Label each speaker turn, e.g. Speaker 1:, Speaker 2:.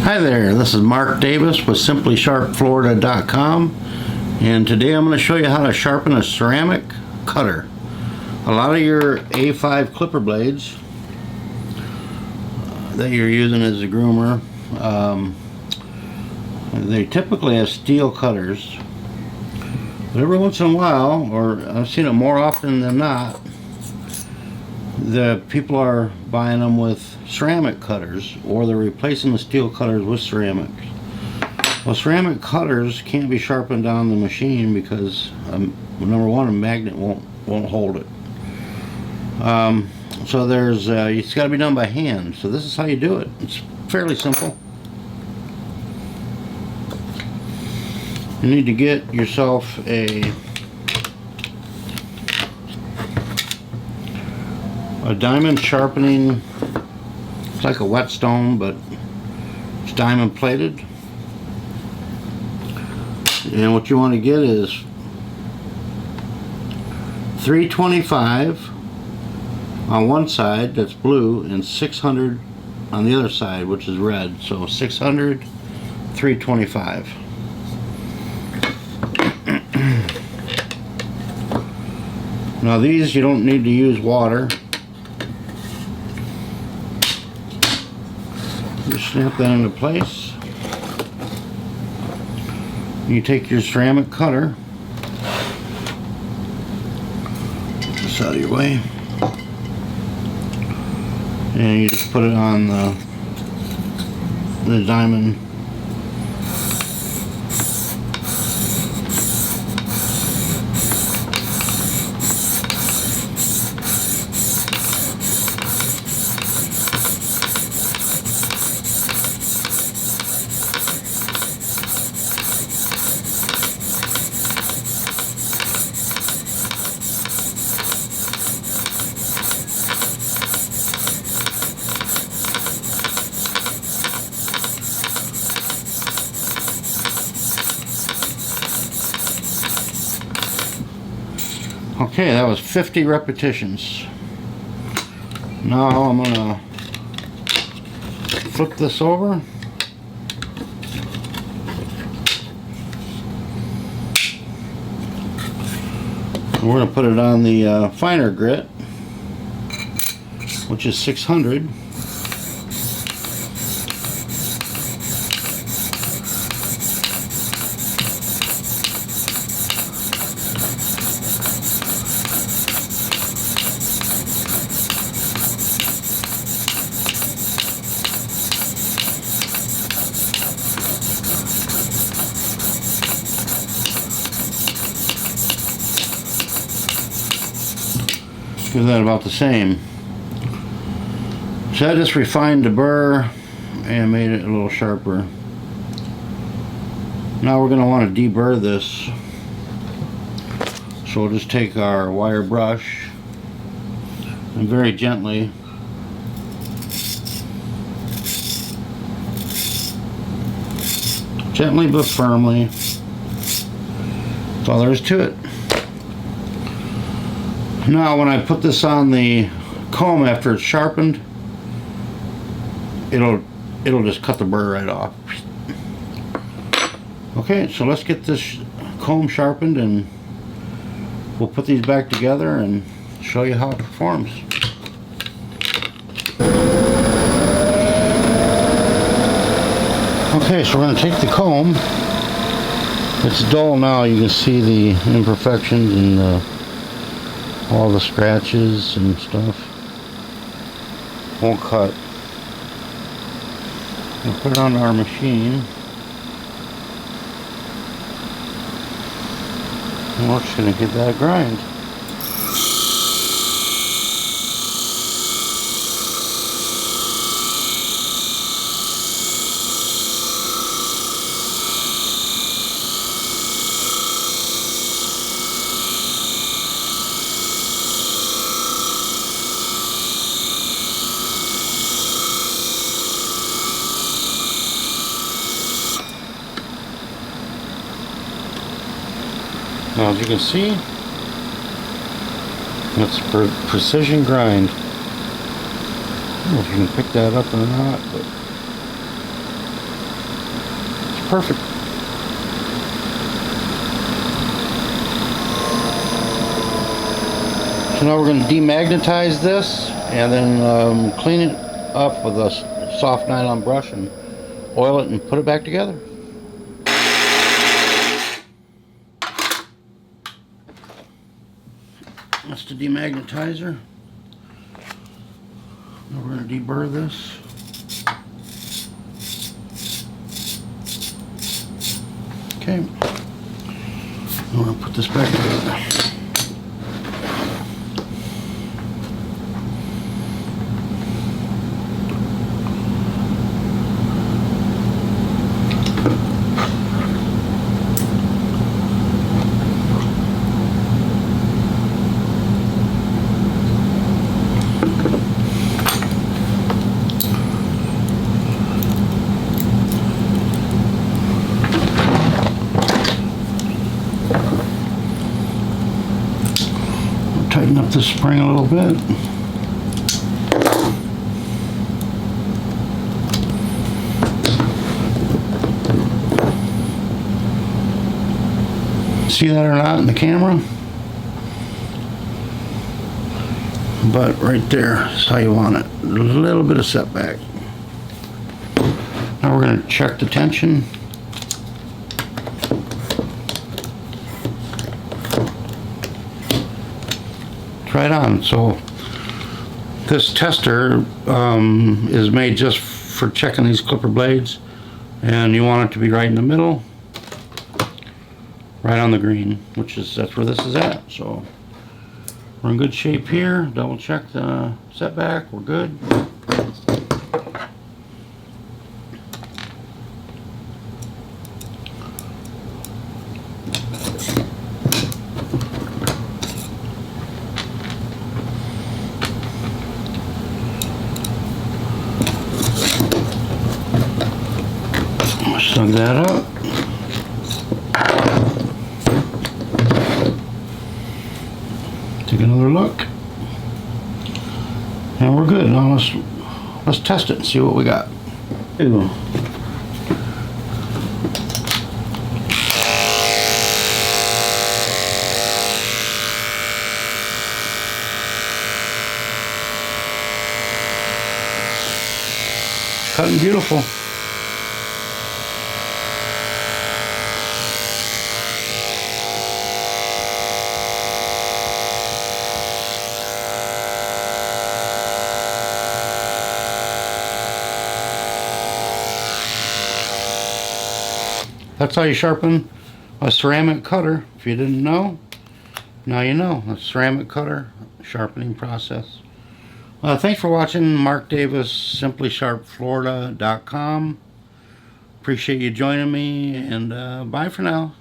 Speaker 1: Hi there, this is Mark Davis with SimplySharpFlorida.com, and today I'm going to show you how to sharpen a ceramic cutter. A lot of your A5 clipper blades that you're using as a groomer, they typically have steel cutters, but every once in a while, or I've seen it more often than not, the people are buying them with ceramic cutters, or they're replacing the steel cutters with ceramics. Well, ceramic cutters can't be sharpened on the machine because number one, a magnet won't hold it. So there's it's got to be done by hand. So this is how you do it. It's fairly simple. You need to get yourself a diamond sharpening. It's like a whetstone, but it's diamond plated. And what you want to get is 325 on one side, that's blue, and 600 on the other side, which is red. So 600, 325. Now these, you don't need to use water. Just snap that into place. You take your ceramic cutter, get this out of your way, and you just put it on the diamond. Okay, that was 50 repetitions. Now I'm gonna flip this over. And we're gonna put it on the finer grit, which is 600. Give that about the same. So I just refined the burr and made it a little sharper. Now we're going to want to deburr this. So we'll just take our wire brush and very gently but firmly. That's all there is to it. Now when I put this on the comb after it's sharpened, it'll just cut the burr right off. Okay, so let's get this comb sharpened and we'll put these back together and show you how it performs. Okay, so we're going to take the comb. It's dull now, you can see the imperfections and all the scratches and stuff. Won't cut. We'll put it on our machine. And we're just going to give that a grind. Now, as you can see, it's precision grind. I don't know if you can pick that up or not, but Perfect. So now we're going to demagnetize this and then clean it up with a soft nylon brush and oil it and put it back together. That's the demagnetizer. Now we're going to deburr this. Okay. We're going to put this back together. Tighten up the spring a little bit. See that or not in the camera? But right there is how you want it. A little bit of setback. Now we're going to check the tension. Right on. So this tester is made just for checking these clipper blades, and you want it to be right in the middle, right on the green, that's where this is at. So we're in good shape here. Double check the setback. We're good. Snug that up. Take another look. And we're good. Now let's test it and see what we got. Ooh. Cutting beautiful. That's how you sharpen a ceramic cutter. If you didn't know, now you know. A ceramic cutter sharpening process. Thanks for watching. Mark Davis, simplysharpflorida.com. Appreciate you joining me, and bye for now.